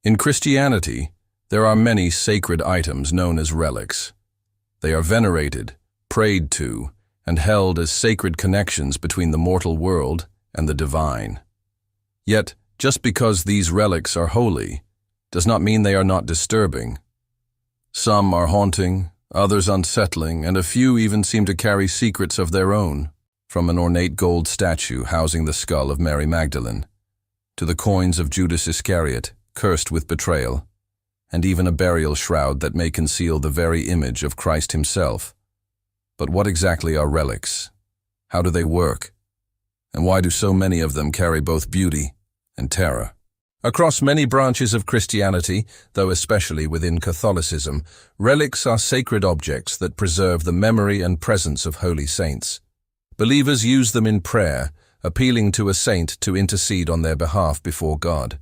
In Christianity, there are many sacred items known as relics. They are venerated, prayed to, and held as sacred connections between the mortal world and the divine. Yet, just because these relics are holy, does not mean they are not disturbing. Some are haunting, others unsettling, and a few even seem to carry secrets of their own, from an ornate gold statue housing the skull of Mary Magdalene, to the coins of Judas Iscariot, cursed with betrayal, and even a burial shroud that may conceal the very image of Christ himself. But what exactly are relics? How do they work? And why do so many of them carry both beauty and terror? Across many branches of Christianity, though especially within Catholicism, relics are sacred objects that preserve the memory and presence of holy saints. Believers use them in prayer, appealing to a saint to intercede on their behalf before God.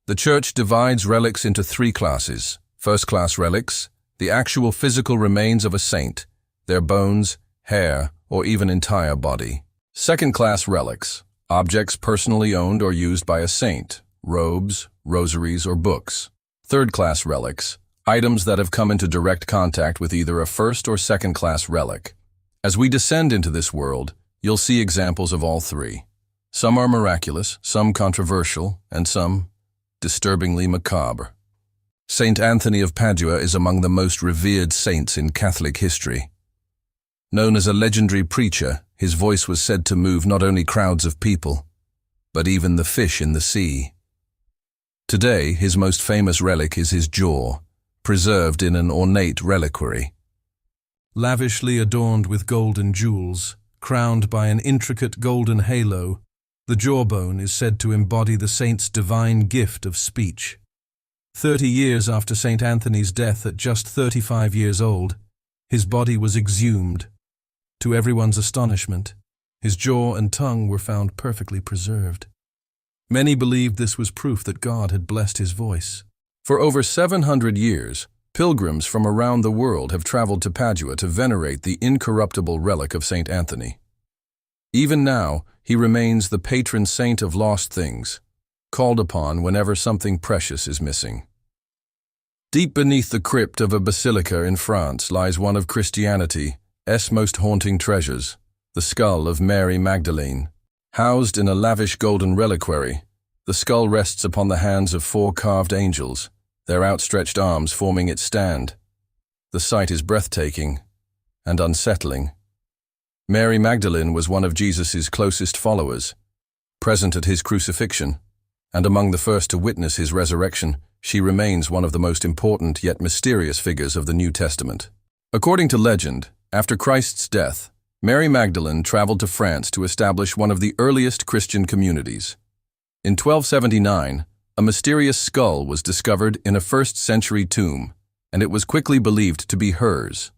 The Church divides relics into three classes. First-class relics, the actual physical remains of a saint, their bones, hair, or even entire body. Second-class relics, objects personally owned or used by a saint, robes, rosaries, or books. Third-class relics, items that have come into direct contact with either a first- or second-class relic. As we descend into this world, you'll see examples of all three. Some are miraculous, some controversial, and some disturbingly macabre. Saint Anthony of Padua is among the most revered saints in Catholic history. Known as a legendary preacher, his voice was said to move not only crowds of people, but even the fish in the sea. Today, his most famous relic is his jaw, preserved in an ornate reliquary. Lavishly adorned with golden jewels, crowned by an intricate golden halo, the jawbone is said to embody the saint's divine gift of speech. 30 years after St. Anthony's death at just 35 years old, his body was exhumed. To everyone's astonishment, his jaw and tongue were found perfectly preserved. Many believed this was proof that God had blessed his voice. For over 700 years, pilgrims from around the world have traveled to Padua to venerate the incorruptible relic of St. Anthony. Even now, he remains the patron saint of lost things, called upon whenever something precious is missing. Deep beneath the crypt of a basilica in France lies one of Christianity's most haunting treasures, the skull of Mary Magdalene. Housed in a lavish golden reliquary, the skull rests upon the hands of 4 carved angels, their outstretched arms forming its stand. The sight is breathtaking and unsettling. Mary Magdalene was one of Jesus' closest followers, present at his crucifixion, and among the first to witness his resurrection. She remains one of the most important yet mysterious figures of the New Testament. According to legend, after Christ's death, Mary Magdalene traveled to France to establish one of the earliest Christian communities. In 1279, a mysterious skull was discovered in a first-century tomb, and it was quickly believed to be hers.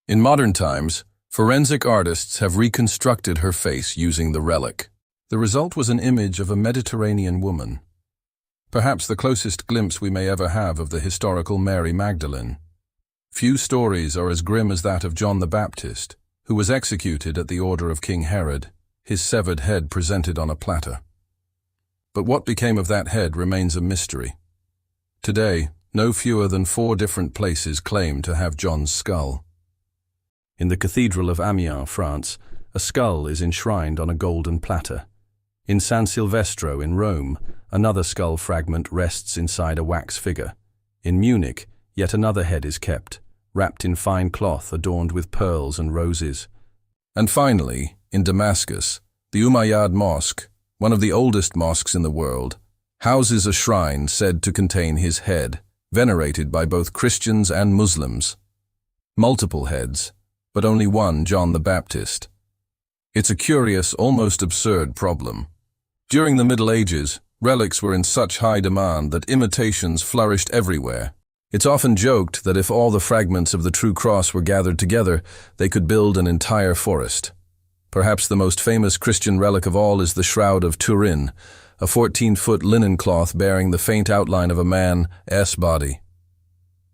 In modern times, forensic artists have reconstructed her face using the relic. The result was an image of a Mediterranean woman, perhaps the closest glimpse we may ever have of the historical Mary Magdalene. Few stories are as grim as that of John the Baptist, who was executed at the order of King Herod, his severed head presented on a platter. But what became of that head remains a mystery. Today, no fewer than 4 different places claim to have John's skull. In the Cathedral of Amiens, France, a skull is enshrined on a golden platter. In San Silvestro in Rome, another skull fragment rests inside a wax figure. In Munich, yet another head is kept, wrapped in fine cloth adorned with pearls and roses. And finally, in Damascus, the Umayyad Mosque, one of the oldest mosques in the world, houses a shrine said to contain his head, venerated by both Christians and Muslims. Multiple heads, but only one John the Baptist. It's a curious, almost absurd problem. During the Middle Ages, relics were in such high demand that imitations flourished everywhere. It's often joked that if all the fragments of the true cross were gathered together, they could build an entire forest. Perhaps the most famous Christian relic of all is the Shroud of Turin, a 14-foot linen cloth bearing the faint outline of a man's body.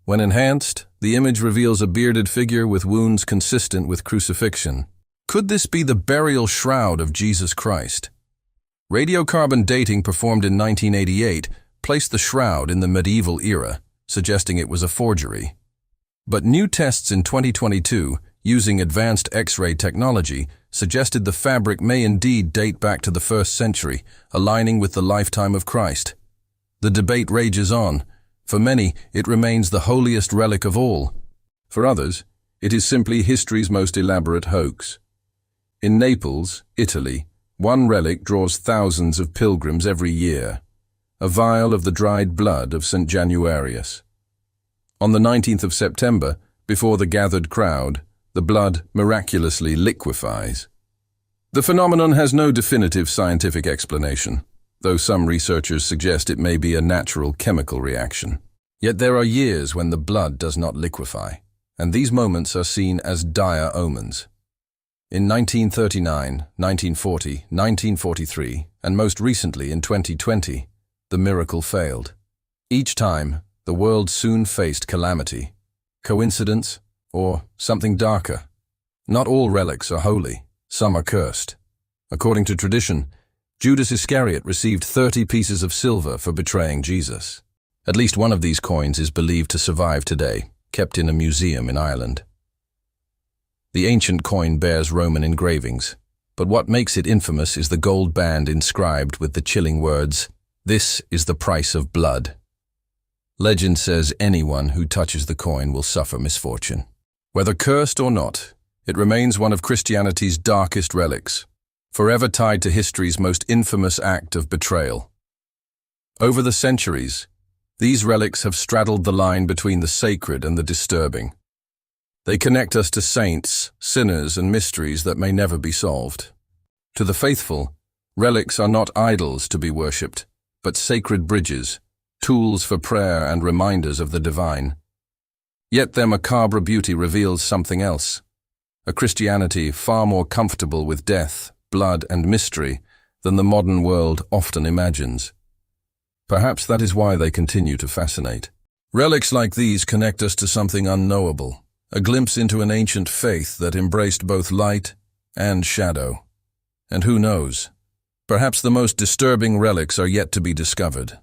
When enhanced, the image reveals a bearded figure with wounds consistent with crucifixion. Could this be the burial shroud of Jesus Christ? Radiocarbon dating performed in 1988 placed the shroud in the medieval era, suggesting it was a forgery. But new tests in 2022, using advanced X-ray technology, suggested the fabric may indeed date back to the 1st century, aligning with the lifetime of Christ. The debate rages on. For many, it remains the holiest relic of all. For others, it is simply history's most elaborate hoax. In Naples, Italy, one relic draws thousands of pilgrims every year, a vial of the dried blood of St. Januarius. On the 19th of September, before the gathered crowd, the blood miraculously liquefies. The phenomenon has no definitive scientific explanation, though some researchers suggest it may be a natural chemical reaction. Yet there are years when the blood does not liquefy, and these moments are seen as dire omens. In 1939, 1940, 1943, and most recently in 2020, the miracle failed. Each time, the world soon faced calamity. Coincidence, or something darker? Not all relics are holy, some are cursed. According to tradition, Judas Iscariot received 30 pieces of silver for betraying Jesus. At least one of these coins is believed to survive today, kept in a museum in Ireland. The ancient coin bears Roman engravings, but what makes it infamous is the gold band inscribed with the chilling words, "This is the price of blood." Legend says anyone who touches the coin will suffer misfortune. Whether cursed or not, it remains one of Christianity's darkest relics, forever tied to history's most infamous act of betrayal. Over the centuries, these relics have straddled the line between the sacred and the disturbing. They connect us to saints, sinners, and mysteries that may never be solved. To the faithful, relics are not idols to be worshipped, but sacred bridges, tools for prayer and reminders of the divine. Yet their macabre beauty reveals something else, a Christianity far more comfortable with death, blood, and mystery than the modern world often imagines. Perhaps that is why they continue to fascinate. Relics like these connect us to something unknowable, a glimpse into an ancient faith that embraced both light and shadow. And who knows, perhaps the most disturbing relics are yet to be discovered.